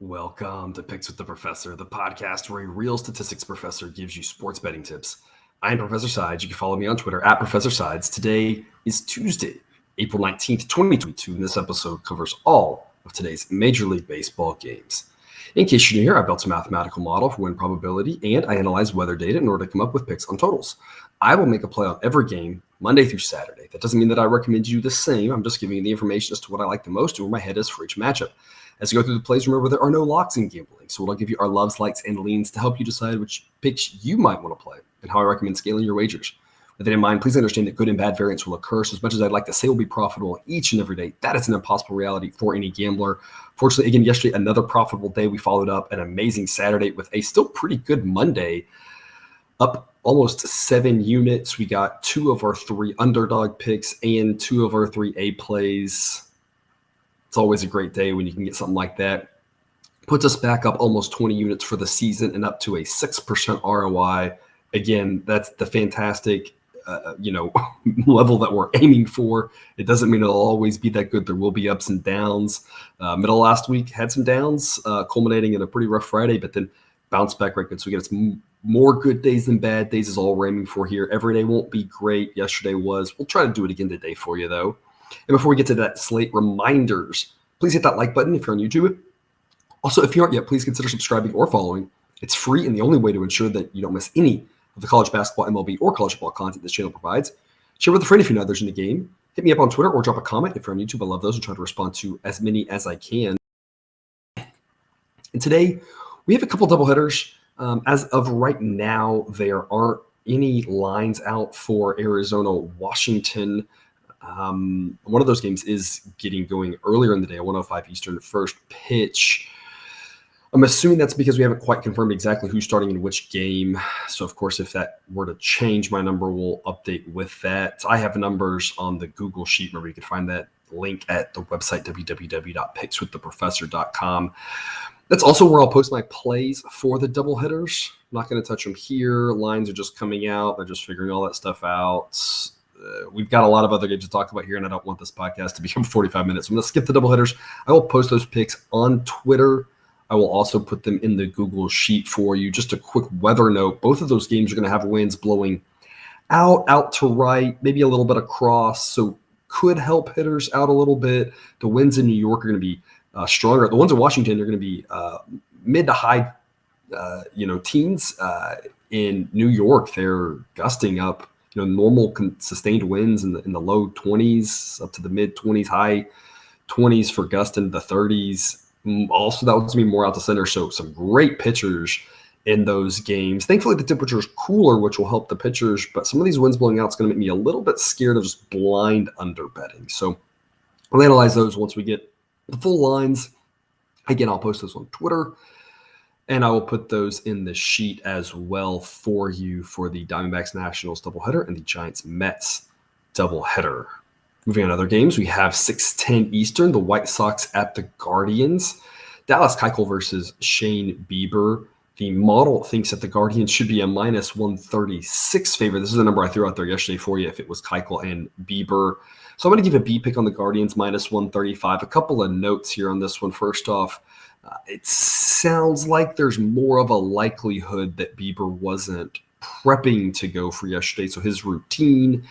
Welcome to Picks with the Professor, the podcast where a real statistics professor gives you sports betting tips. I am Professor Sides. You can follow me on Twitter at Professor Sides. Today is Tuesday, April 19th, 2022, and this episode covers all of today's Major League Baseball games. In case you're new here, I built a mathematical model for win probability, and I analyze weather data in order to come up with picks on totals. I will make a play on every game, Monday through Saturday. That doesn't mean that I recommend you the same. I'm just giving you the information as to what I like the most and where my head is for each matchup. As you go through the plays, remember there are no locks in gambling, so I'll give you our loves, likes, and leans to help you decide which picks you might want to play and how I recommend scaling your wagers. With that in mind, please understand that good and bad variance will occur, so as much as I'd like to say we'll be profitable each and every day, that is an impossible reality for any gambler. Fortunately, again, yesterday, another profitable day. We followed up an amazing Saturday with a still pretty good Monday, up almost 7 units. We got 2 of our 3 underdog picks and 2 of our 3 A plays. It's always a great day when you can get something like that. Puts us back up almost 20 units for the season and up to a 6% ROI. Again, that's the fantastic, level that we're aiming for. It doesn't mean it'll always be that good. There will be ups and downs. Middle of last week had some downs, culminating in a pretty rough Friday, but then bounced back right good. So we get more good days than bad days is all we're aiming for here. Every day won't be great. Yesterday was. We'll try to do it again today for you, though. And before we get to that slate, reminders, please hit that like button if you're on YouTube. Also, if you aren't yet, please consider subscribing or following. It's free and the only way to ensure that you don't miss any of the college basketball, MLB, or college football content this channel provides. Share with a friend if you know others in the game. Hit me up on Twitter or drop a comment if you're on YouTube. I love those and try to respond to as many as I can. And today, we have a couple doubleheaders. As of right now, there aren't any lines out for Arizona, Washington. One of those games is getting going earlier in the day, 1:05 Eastern, first pitch. I'm assuming that's because we haven't quite confirmed exactly who's starting in which game. So, of course, if that were to change, my number will update with that. I have numbers on the Google Sheet. Remember, you can find that link at the website, www.pickswiththeprofessor.com. That's also where I'll post my plays for the doubleheaders. I'm not going to touch them here. Lines are just coming out. They're just figuring all that stuff out. We've got a lot of other games to talk about here, and I don't want this podcast to become 45 minutes. So I'm going to skip the doubleheaders. I will post those picks on Twitter. I will also put them in the Google Sheet for you. Just a quick weather note. Both of those games are going to have winds blowing out to right, maybe a little bit across, so could help hitters out a little bit. The winds in New York are going to be stronger. The ones in Washington are going to be mid to high teens. In New York, they're gusting up. Normal sustained winds in the low 20s up to the mid 20s, high 20s for gust into the 30s. Also, that was going to be more out the center. So some great pitchers in those games. Thankfully, the temperature is cooler, which will help the pitchers. But some of these winds blowing out is going to make me a little bit scared of just blind under betting. So we'll analyze those once we get the full lines. Again, I'll post those on Twitter. And I will put those in the sheet as well for you for the Diamondbacks Nationals doubleheader and the Giants Mets doubleheader. Moving on to other games, we have 6:10 Eastern, the White Sox at the Guardians. Dallas Keuchel versus Shane Bieber. The model thinks that the Guardians should be a minus 136 favorite. This is a number I threw out there yesterday for you if it was Keuchel and Bieber. So I'm going to give a B pick on the Guardians, minus 135. A couple of notes here on this one. First off, it sounds like there's more of a likelihood that Bieber wasn't prepping to go for yesterday, so his routine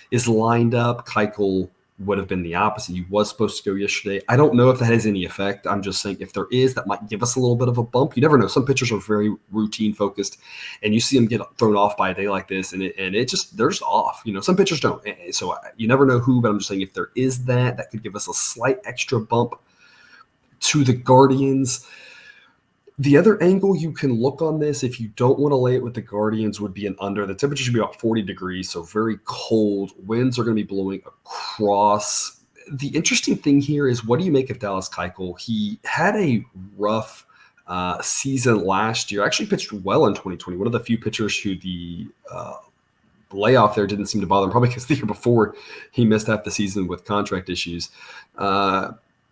is lined up. Keuchel would have been the opposite. He was supposed to go yesterday. I don't know if that has any effect. I'm just saying if there is, that might give us a little bit of a bump. You never know. Some pitchers are very routine focused, and you see them get thrown off by a day like this, and it just they're just off. Some pitchers don't. So you never know who, but I'm just saying if there is that could give us a slight extra bump to the Guardians. The other angle you can look on this, if you don't want to lay it with the Guardians, would be an under. The temperature should be about 40 degrees, so very cold. Winds are going to be blowing across. The interesting thing here is, what do you make of Dallas Keuchel? He had a rough season last year. Actually pitched well in 2020. One of the few pitchers who the layoff there didn't seem to bother him, probably because the year before he missed half the season with contract issues.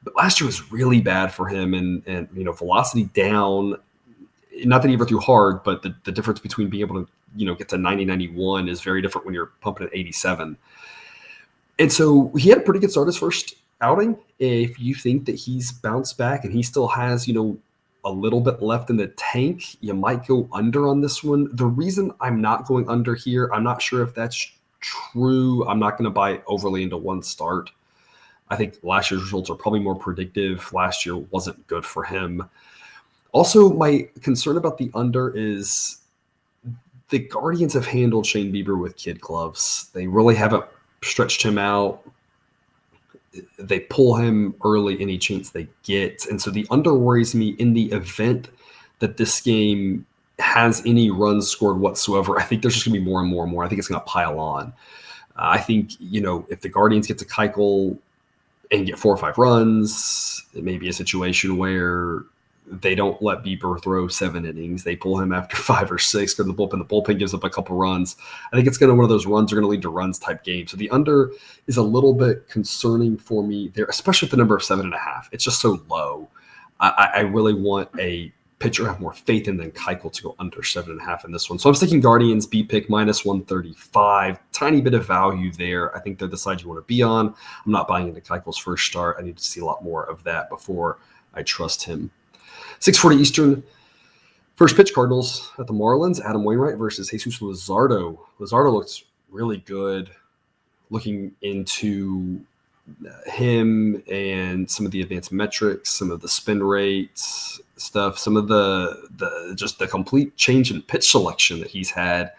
But last year was really bad for him, and velocity down. Not that he ever threw hard, but the difference between being able to get to 90, 91 is very different when you're pumping at 87. And so he had a pretty good start his first outing. If you think that he's bounced back and he still has a little bit left in the tank, you might go under on this one. The reason I'm not going under here, I'm not sure if that's true. I'm not going to buy overly into one start. I think last year's results are probably more predictive. Last year wasn't good for him. Also, my concern about the under is the Guardians have handled Shane Bieber with kid gloves. They really haven't stretched him out. They pull him early any chance they get. And so the under worries me in the event that this game has any runs scored whatsoever. I think there's just going to be more and more and more. I think it's going to pile on. I think, if the Guardians get to Keuchel and get 4 or 5 runs, it may be a situation where they don't let Bieber throw 7 innings. They pull him after 5 or 6, go to the bullpen. The bullpen gives up a couple runs. I think it's going to one of those runs are going to lead to runs type game. So the under is a little bit concerning for me there, especially at the number of 7.5. It's just so low. I really want a pitcher I have more faith in than Keuchel to go under 7.5 in this one. So I'm sticking Guardians B pick -135. Tiny bit of value there. I think they're the side you want to be on. I'm not buying into Keuchel's first start. I need to see a lot more of that before I trust him. 6:40 Eastern. First pitch, Cardinals at the Marlins. Adam Wainwright versus Jesus Luzardo. Luzardo looks really good. Looking into him and some of the advanced metrics, some of the spin rates stuff, some of the complete change in pitch selection that he's had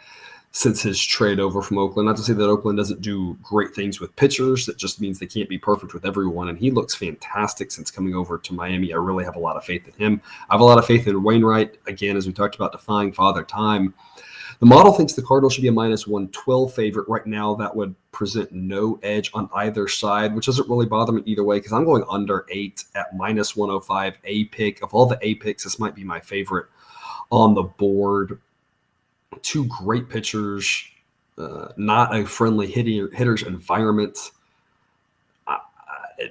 since his trade over from Oakland. Not to say that Oakland doesn't do great things with pitchers. That just means they can't be perfect with everyone. And he looks fantastic since coming over to Miami. I really have a lot of faith in him. I have a lot of faith in Wainwright. Again, as we talked about defying father time. The model thinks the Cardinals should be a -112 favorite. Right now, that would present no edge on either side, which doesn't really bother me either way because I'm going under 8 at -105 A pick. Of all the A picks, this might be my favorite on the board. 2 great pitchers, not a friendly hitter's environment.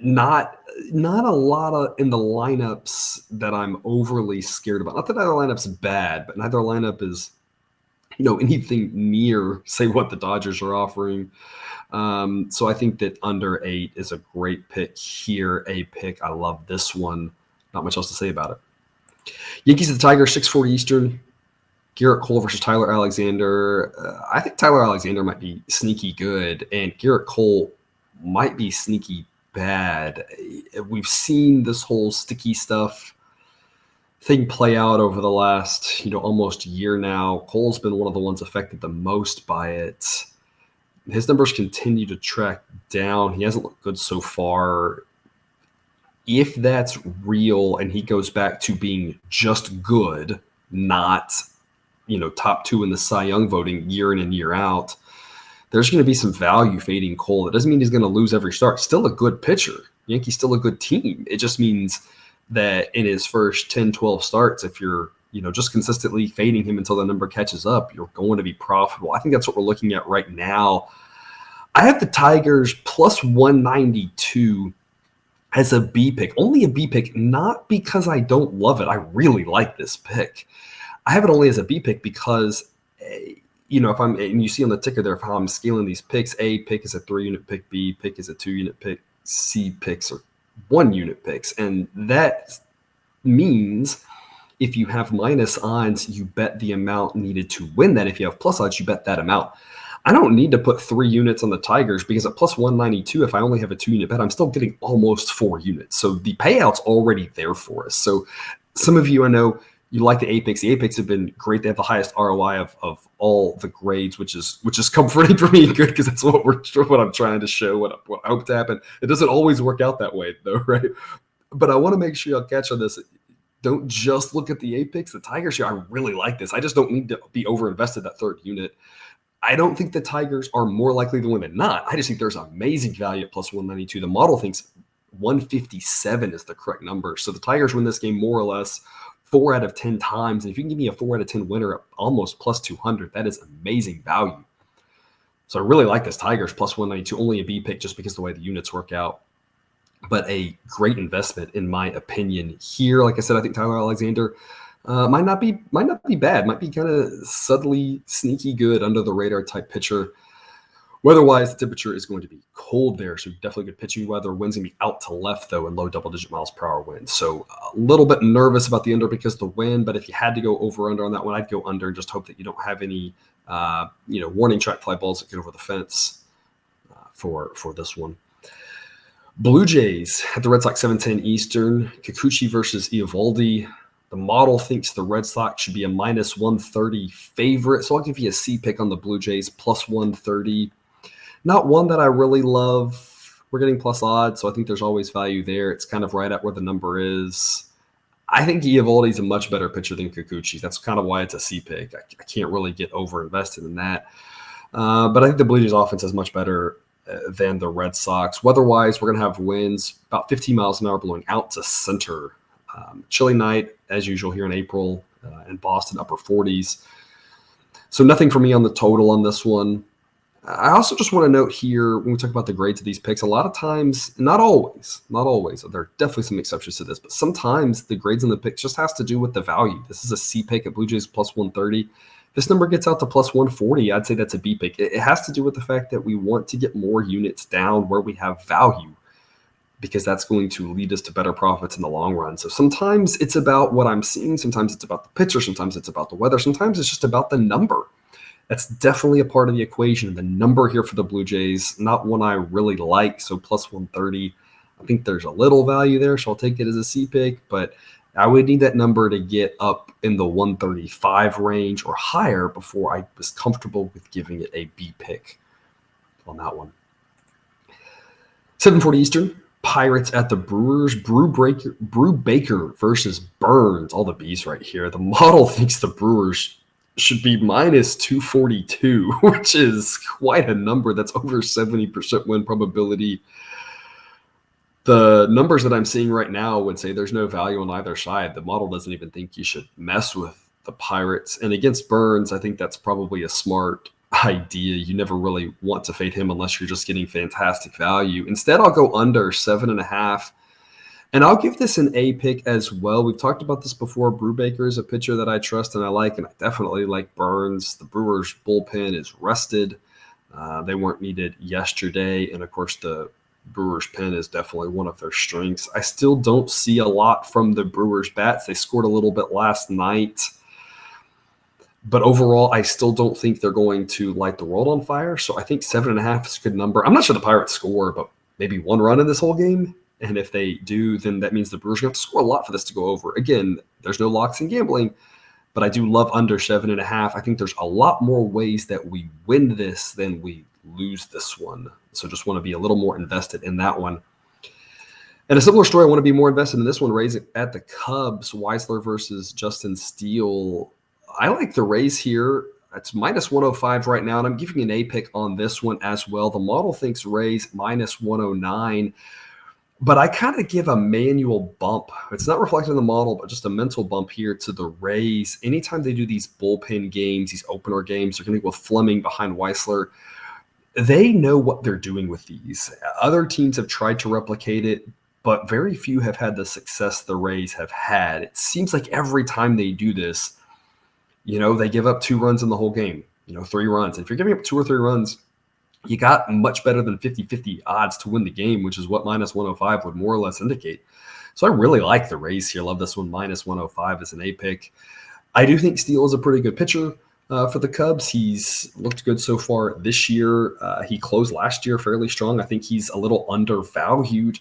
Not a lot in the lineups that I'm overly scared about. Not that either lineup's bad, but neither lineup is anything near, say, what the Dodgers are offering. So I think that under 8 is a great pick here. A pick. I love this one. Not much else to say about it. Yankees at the Tigers, 6:40 Eastern. Garrett Cole versus Tyler Alexander. I think Tyler Alexander might be sneaky good, and Garrett Cole might be sneaky bad. We've seen this whole sticky stuff thing play out over the last, almost year now. Cole's been one of the ones affected the most by it. His numbers continue to track down. He hasn't looked good so far. If that's real and he goes back to being just good, not top 2 in the Cy Young voting year in and year out, there's going to be some value fading Cole. It doesn't mean he's going to lose every start. Still a good pitcher. Yankees still a good team. It just means that in his first 10, 12 starts, if you're, just consistently fading him until the number catches up, you're going to be profitable. I think that's what we're looking at right now. I have the Tigers +192 as a B pick. Only a B pick, not because I don't love it. I really like this pick. I have it only as a B pick because, if I'm, and you see on the ticker there how I'm scaling these picks, A pick is a 3-unit pick, B pick is a 2-unit pick, C picks are 1-unit picks. And that means if you have minus odds, you bet the amount needed to win that. If you have plus odds, you bet that amount. I don't need to put 3 units on the Tigers because at +192, if I only have a 2-unit bet, I'm still getting almost 4 units. So the payout's already there for us. So some of you, I know, you like the Apex. The Apex have been great. They have the highest ROI of all the grades, which is comforting for me and good because that's what I'm trying to show, what I hope to happen. It doesn't always work out that way, though, right? But I want to make sure y'all catch on this. Don't just look at the Apex. The Tigers here, I really like this. I just don't need to be overinvested that 3rd unit. I don't think the Tigers are more likely to win than not. I just think there's amazing value at +192. The model thinks 157 is the correct number. So the Tigers win this game more or less 4 out of 10 times. And if you can give me a 4 out of 10 winner at almost +200, that is amazing value. So I really like this Tigers +192, only a B pick just because of the way the units work out. But a great investment in my opinion here. Like I said, I think Tyler Alexander might not be bad. Might be kind of subtly sneaky good under the radar type pitcher. Weather-wise, the temperature is going to be cold there, so definitely good pitching weather. Wind's going to be out to left, though, and low double-digit miles per hour winds. So a little bit nervous about the under because of the wind, but if you had to go over-under on that one, I'd go under and just hope that you don't have any warning track fly balls that get over the fence for this one. Blue Jays at the Red Sox 7:10 Eastern. Kikuchi versus Eovaldi. The model thinks the Red Sox should be a minus 130 favorite, so I'll give you a C pick on the Blue Jays, plus 130. Not one that I really love. We're getting plus odds, so I think there's always value there. It's kind of right at where the number is. I think Eovaldi's a much better pitcher than Kikuchi. That's kind of why it's a C pick. I can't really get over-invested in that. But I think the Blue Jays offense is much better than the Red Sox. Weather-wise, we're going to have winds about 15 miles an hour blowing out to center. Chilly night, as usual, here in April in Boston, upper 40s. So nothing for me on the total on this one. I also just want to note here, when we talk about the grades of these picks, a lot of times, not always, there are definitely some exceptions to this, but sometimes the grades on the pick just has to do with the value. This is a C pick at Blue Jays plus 130. This number gets out to plus 140. I'd say that's a B pick. It has to do with the fact that we want to get more units down where we have value, because that's going to lead us to better profits in the long run. So sometimes it's about what I'm seeing. Sometimes it's about the pitcher. Sometimes it's about the weather. Sometimes it's just about the number. That's definitely a part of the equation. The number here for the Blue Jays, not one I really like. So plus 130, I think there's a little value there. So I'll take it as a C pick, but I would need that number to get up in the 135 range or higher before I was comfortable with giving it a B pick on that one. 7:40 Eastern. Pirates at the Brewers. Brew Baker versus Burns. All the B's right here. The model thinks the Brewers should be minus 242, which is quite a number. That's over 70% win probability. The numbers that I'm seeing right now would say there's no value on either side. The model doesn't even think you should mess with the Pirates. And against Burns, I think that's probably a smart idea. You never really want to fade him unless you're just getting fantastic value. Instead, I'll go under 7.5, and I'll give this an A pick as well. We've talked about this before. Brubaker is a pitcher that I trust and I like, and I definitely like Burns. The Brewers bullpen is rested. They weren't needed yesterday, and of course the Brewers pen is definitely one of their strengths. I still don't see a lot from the Brewers bats. They scored a little bit last night. But overall, I still don't think they're going to light the world on fire. So I think 7.5 is a good number. I'm not sure the Pirates score, but maybe one run in this whole game. And if they do, then that means the Brewers are going to have to score a lot for this to go over. Again, there's no locks in gambling, but I do love under 7.5. I think there's a lot more ways that we win this than we lose this one. So just want to be a little more invested in that one. And a similar story, I want to be more invested in this one. Rays at the Cubs, Weisler versus Justin Steele. I like the Rays here. It's minus 105 right now, and I'm giving an A pick on this one as well. The model thinks Rays minus 109, but I kind of give a manual bump. It's not reflected in the model, but just a mental bump here to the Rays. Anytime they do these bullpen games, these opener games, they're going to go with Fleming behind Weisler. They know what they're doing with these. Other teams have tried to replicate it, but very few have had the success the Rays have had. It seems like every time they do this, they give up 2 runs in the whole game, 3 runs. And if you're giving up 2 or 3 runs, you got much better than 50-50 odds to win the game, which is what minus 105 would more or less indicate. So I really like the Rays here. Love this one. Minus 105 as an A pick. I do think Steele is a pretty good pitcher for the Cubs. He's looked good so far this year. He closed last year fairly strong. I think he's a little undervalued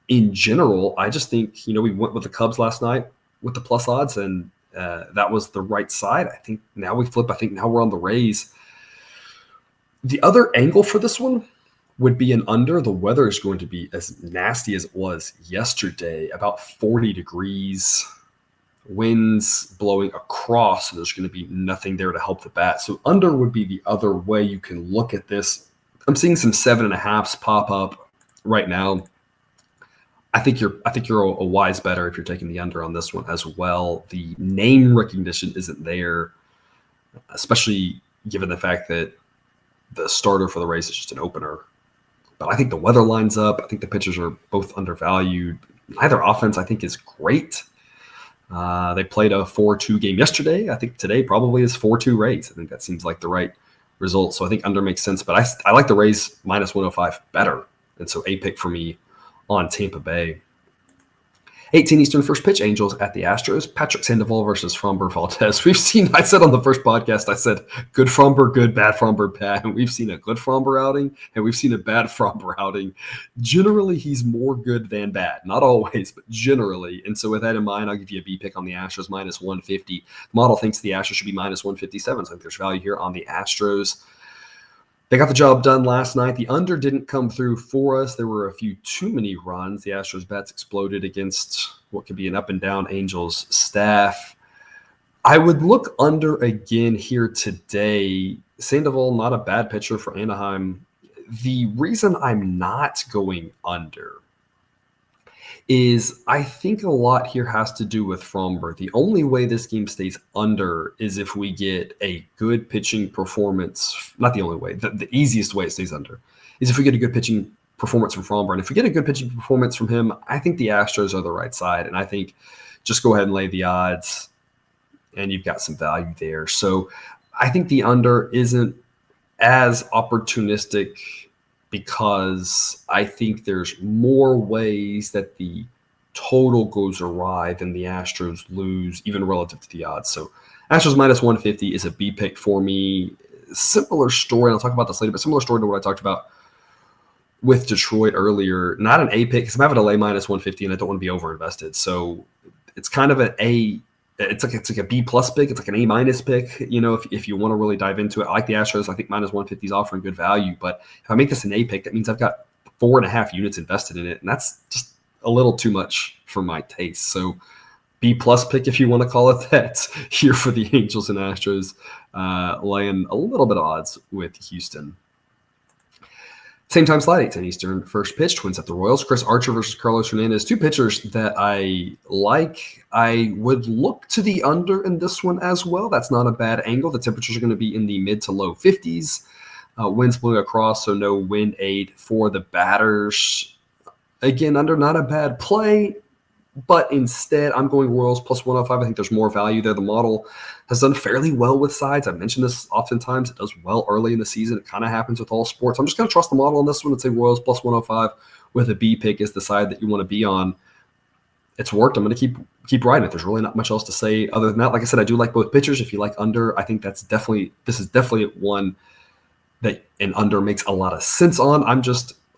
in general. I just think, we went with the Cubs last night with the plus odds, and that was the right side. I think now we flip. I think now we're on the Rays. The other angle for this one would be an under. The weather is going to be as nasty as it was yesterday, about 40 degrees, winds blowing across. So there's going to be nothing there to help the bat. So under would be the other way you can look at this. I'm seeing some 7.5s pop up right now. I think you're a wise better if you're taking the under on this one as well. The name recognition isn't there, especially given the fact that the starter for the Rays is just an opener. But I think the weather lines up. I think the pitchers are both undervalued. Neither offense, I think, is great. They played a 4-2 game yesterday. I think today probably is 4-2 Rays. I think that seems like the right results. So I think under makes sense, but I like the Rays minus 105 better. And so a pick for me on Tampa Bay. 18 Eastern first pitch, Angels at the Astros. Patrick Sandoval versus Framber Valdez. We've seen, I said on the first podcast, I said good Framber, good, bad Framber, bad. And we've seen a good Framber outing, and we've seen a bad Framber outing. Generally, he's more good than bad. Not always, but generally. And so with that in mind, I'll give you a B pick on the Astros, minus 150. The model thinks the Astros should be minus 157, so I think there's value here on the Astros. They got the job done last night. The under didn't come through for us. There were a few too many runs. The Astros bats exploded against what could be an up and down Angels staff. I would look under again here today. Sandoval, not a bad pitcher for Anaheim. The reason I'm not going under is I think a lot here has to do with Framber. The only way this game stays under is if we get a good pitching performance. Not the only way. The easiest way it stays under is if we get a good pitching performance from Framber. And if we get a good pitching performance from him, I think the Astros are the right side. And I think just go ahead and lay the odds, and you've got some value there. So I think the under isn't as opportunistic because I think there's more ways that the total goes awry than the Astros lose, even relative to the odds. So Astros minus 150 is a B pick for me. Similar story, and I'll talk about this later, but similar story to what I talked about with Detroit earlier. Not an A pick because I'm having to lay minus 150 and I don't want to be overinvested. So it's kind of an A. It's like a B plus pick. It's like an A minus pick. You know, if you want to really dive into it, I like the Astros. I think minus 150 is offering good value. But if I make this an A pick, that means I've got 4.5 units invested in it, and that's just a little too much for my taste. So B plus pick, if you want to call it that, here for the Angels and Astros, laying a little bit of odds with Houston. Same time slide, 8:10 Eastern. First pitch, Twins at the Royals. Chris Archer versus Carlos Hernandez. Two pitchers that I like. I would look to the under in this one as well. That's not a bad angle. The temperatures are going to be in the mid to low 50s. Winds blowing across, so no wind aid for the batters. Again, under not a bad play, but instead I'm going Royals plus 105. I think there's more value there. The model has done fairly well with sides. I've mentioned this oftentimes. It does well early in the season. It kind of happens with all sports. I'm just going to trust the model on this one and say Royals plus 105 with a B pick is the side that you want to be on. It's worked. I'm going to keep riding it. There's really not much else to say other than that. Like I said, I do like both pitchers. If you like under, I think this is definitely one that an under makes a lot of sense on.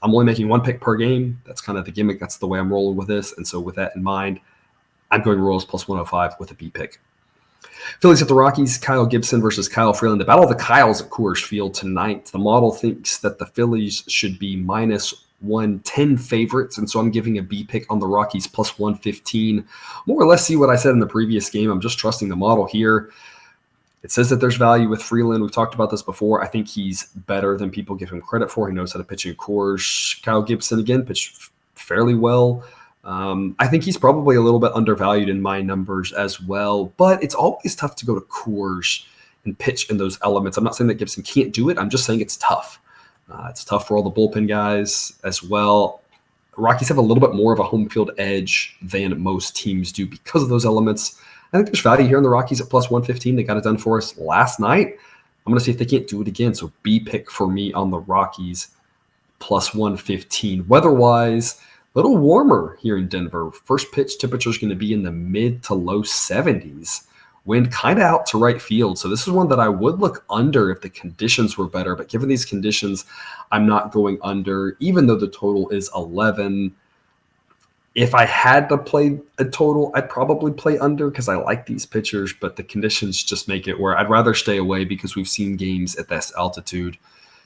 I'm only making one pick per game. That's kind of the gimmick. That's the way I'm rolling with this. And so with that in mind, I'm going Royals plus 105 with a B pick. Phillies at the Rockies, Kyle Gibson versus Kyle Freeland. The battle of the Kyles at Coors Field tonight. The model thinks that the Phillies should be minus 110 favorites, and so I'm giving a B pick on the Rockies plus 115. More or less see what I said in the previous game. I'm just trusting the model here. It says that there's value with Freeland. We've talked about this before. I think he's better than people give him credit for. He knows how to pitch in Coors. Kyle Gibson, again, pitched fairly well. I think he's probably a little bit undervalued in my numbers as well, but it's always tough to go to Coors and pitch in those elements. I'm not saying that Gibson can't do it. I'm just saying it's tough. It's tough for all the bullpen guys as well. Rockies have a little bit more of a home field edge than most teams do because of those elements. I think there's value here in the Rockies at plus 115. They got it done for us last night. I'm going to see if they can't do it again. So B pick for me on the Rockies plus 115. Weather-wise, a little warmer here in Denver. First pitch temperature is going to be in the mid to low 70s. Wind kind of out to right field. So this is one that I would look under if the conditions were better. But given these conditions, I'm not going under, even though the total is 11. If I had to play a total, I'd probably play under because I like these pitchers, but the conditions just make it where I'd rather stay away because we've seen games at this altitude.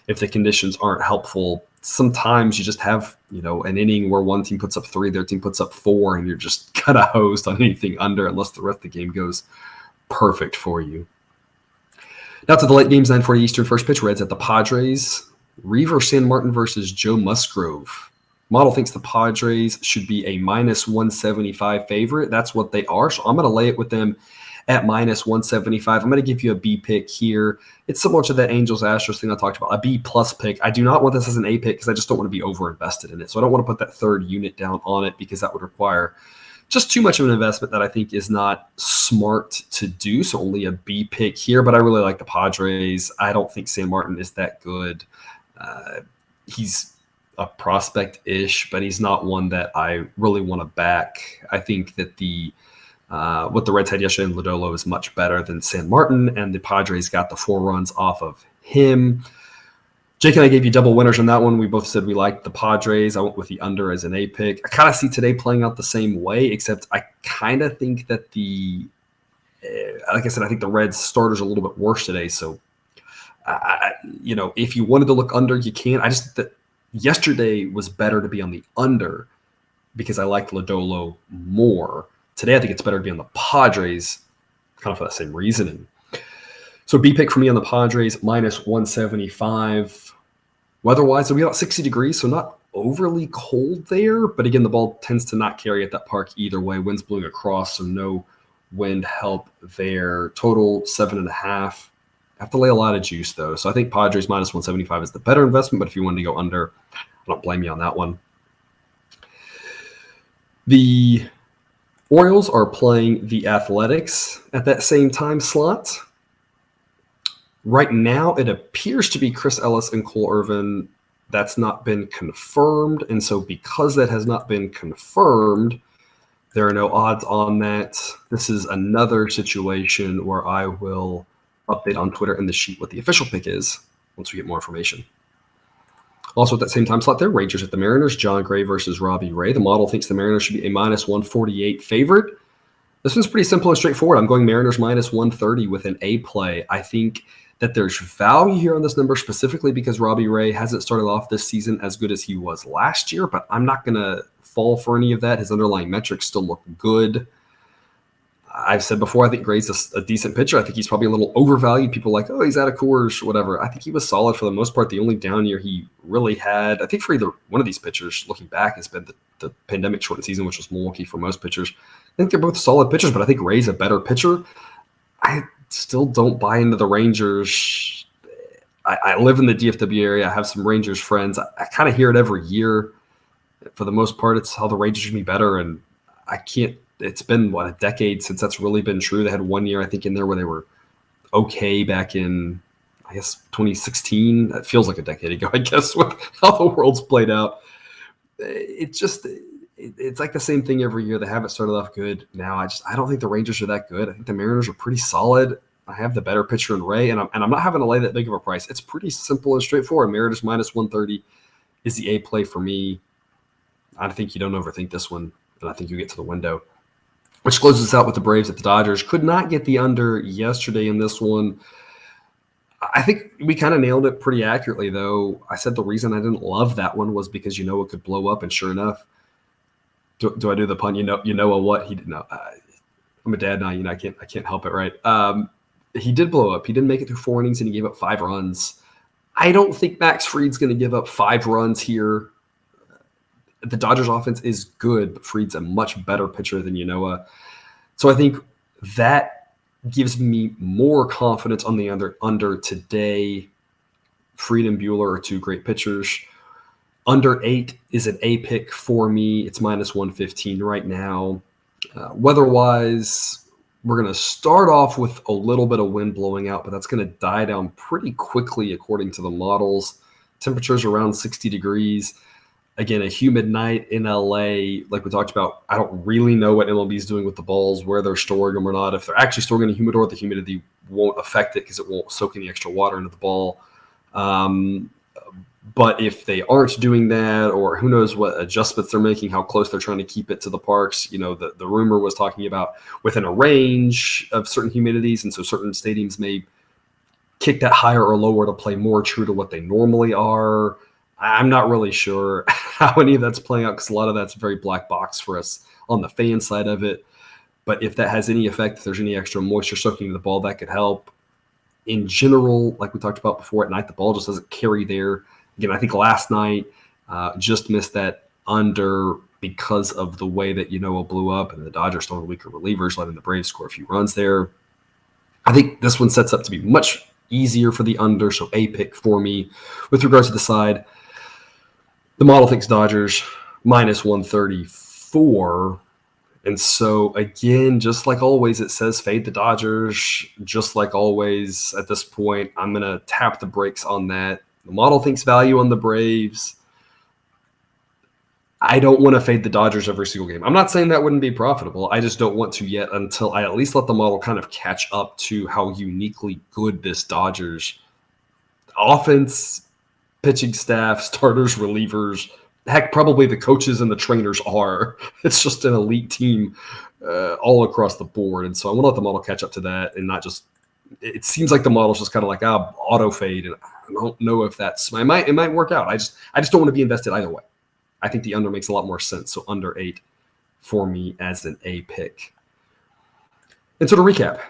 If the conditions aren't helpful, sometimes you just have, an inning where one team puts up 3, their team puts up 4, and you're just kind of hosed on anything under unless the rest of the game goes perfect for you. Now to the late games, 9:40 Eastern, first pitch, Reds at the Padres. Reaver San Martin versus Joe Musgrove. Model thinks the Padres should be a minus 175 favorite. That's what they are. So I'm going to lay it with them at minus 175. I'm going to give you a B pick here. It's similar to that Angels-Astros thing I talked about, a B plus pick. I do not want this as an A pick because I just don't want to be over invested in it. So I don't want to put that third unit down on it because that would require just too much of an investment that I think is not smart to do. So only a B pick here, but I really like the Padres. I don't think San Martin is that good. He's a prospect-ish, but he's not one that I really want to back. I think that what the Reds had yesterday in Lodolo is much better than San Martin, and the Padres got the 4 runs off of him. Jake and I gave you double winners on that one. We both said we liked the Padres. I went with the under as an A pick. I kind of see today playing out the same way, except I kind of think that like I said, I think the Reds starters are a little bit worse today. So, if you wanted to look under, you can. I just think that yesterday was better to be on the under because I liked Lodolo more. Today, I think it's better to be on the Padres, kind of for that same reasoning. So B pick for me on the Padres, minus 175. Weather-wise, it'll be about 60 degrees, so not overly cold there. But again, the ball tends to not carry at that park either way. Wind's blowing across, so no wind help there. Total 7.5. I have to lay a lot of juice, though. So I think Padres minus 175 is the better investment. But if you wanted to go under, I don't blame you on that one. The Orioles are playing the Athletics at that same time slot. Right now, it appears to be Chris Ellis and Cole Irvin. That's not been confirmed. And so because that has not been confirmed, there are no odds on that. This is another situation where I will update on Twitter and the sheet what the official pick is once we get more information. Also at that same time slot there, Rangers at the Mariners, John Gray versus Robbie Ray. The model thinks the Mariners should be a minus 148 favorite. This one's pretty simple and straightforward. I'm going Mariners minus 130 with an A play. I think that there's value here on this number specifically because Robbie Ray hasn't started off this season as good as he was last year, but I'm not going to fall for any of that. His underlying metrics still look good. I've said before, I think Gray's a decent pitcher. I think he's probably a little overvalued. People are like, oh, he's out of Coors, whatever. I think he was solid for the most part. The only down year he really had, I think for either one of these pitchers, looking back, has been the pandemic shortened season, which was Milwaukee for most pitchers. I think they're both solid pitchers, but I think Ray's a better pitcher. I still don't buy into the Rangers. I live in the DFW area. I have some Rangers friends. I kind of hear it every year. For the most part, it's how the Rangers should be better, and I can't. It's been, a decade since that's really been true. They had 1 year, I think, in there where they were okay back in, I guess, 2016. That feels like a decade ago, I guess, with how the world's played out. It's like the same thing every year. They haven't started off good. Now, I don't think the Rangers are that good. I think the Mariners are pretty solid. I have the better pitcher in Ray, and I'm not having to lay that big of a price. It's pretty simple and straightforward. Mariners minus 130 is the A play for me. I think you don't overthink this one, and I think you get to the window. Which closes us out with the Braves at the Dodgers. Could not get the under yesterday in this one. I think we kind of nailed it pretty accurately, though. I said the reason I didn't love that one was because it could blow up, and sure enough, do I do the pun? What he did. No, I'm a dad now. I can't help it, right? He did blow up. He didn't make it through 4 innings, and he gave up 5 runs. I don't think Max Fried's going to give up 5 runs here. The Dodgers offense is good, but Fried's a much better pitcher than Yanoa. So I think that gives me more confidence on the under today. Fried and Buehler are 2 great pitchers. Under 8 is an A pick for me. It's minus 115 right now. Weather-wise, we're going to start off with a little bit of wind blowing out, but that's going to die down pretty quickly according to the models. Temperatures around 60 degrees. Again, a humid night in LA, like we talked about. I don't really know what MLB is doing with the balls, where they're storing them or not. If they're actually storing in a humidor, the humidity won't affect it because it won't soak any extra water into the ball. But if they aren't doing that, or who knows what adjustments they're making, how close they're trying to keep it to the parks. The rumor was talking about within a range of certain humidities, and so certain stadiums may kick that higher or lower to play more true to what they normally are. I'm not really sure how any of that's playing out because a lot of that's very black box for us on the fan side of it. But if that has any effect, if there's any extra moisture soaking into the ball, that could help. In general, like we talked about before, at night, the ball just doesn't carry there. Again, I think last night just missed that under because of the way that blew up and the Dodgers throwing weaker relievers, letting the Braves score a few runs there. I think this one sets up to be much easier for the under, so A pick for me. With regards to the side, the model thinks Dodgers minus 134. And so, again, just like always, it says fade the Dodgers. Just like always, at this point, I'm going to tap the brakes on that. The model thinks value on the Braves. I don't want to fade the Dodgers every single game. I'm not saying that wouldn't be profitable. I just don't want to yet until I at least let the model kind of catch up to how uniquely good this Dodgers offense, pitching staff, starters, relievers, heck, probably the coaches and the trainers are. It's just an elite team all across the board. And so I want to let the model catch up to that and not just – it seems like the model's just kind of like, auto fade. And I don't know if that's – it might work out. I just don't want to be invested either way. I think the under makes a lot more sense. So under 8 for me as an A pick. And so to recap,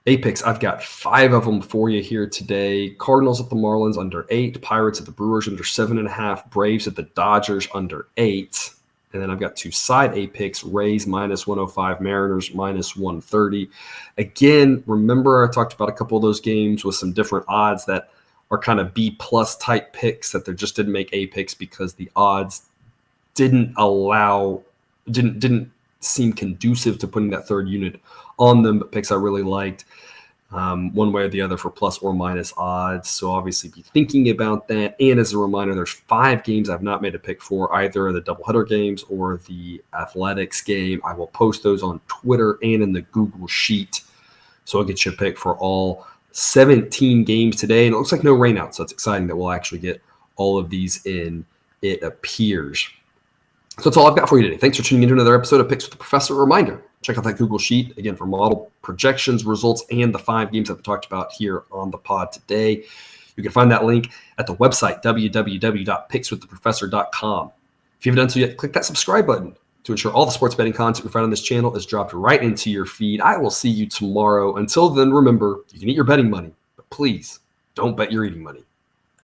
A picks, I've got 5 of them for you here today. Cardinals at the Marlins under 8, Pirates at the Brewers under 7.5, Braves at the Dodgers under 8. And then I've got 2 side A picks, Rays minus 105, Mariners minus 130. Again, remember I talked about a couple of those games with some different odds that are kind of B plus type picks that they just didn't make A picks because the odds didn't seem conducive to putting that third unit on them, but picks I really liked one way or the other for plus or minus odds. So obviously be thinking about that. And as a reminder, there's 5 games I've not made a pick for, either the doubleheader games or the athletics game. I will post those on Twitter and in the Google Sheet. So I'll get you a pick for all 17 games today. And it looks like no rainouts, so it's exciting that we'll actually get all of these in, it appears. So that's all I've got for you today. Thanks for tuning into another episode of Picks with the Professor. A reminder, check out that Google Sheet, again, for model projections, results, and the 5 games I've talked about here on the pod today. You can find that link at the website, www.pickswiththeprofessor.com. If you haven't done so yet, click that subscribe button to ensure all the sports betting content we find on this channel is dropped right into your feed. I will see you tomorrow. Until then, remember, you can eat your betting money, but please don't bet your eating money.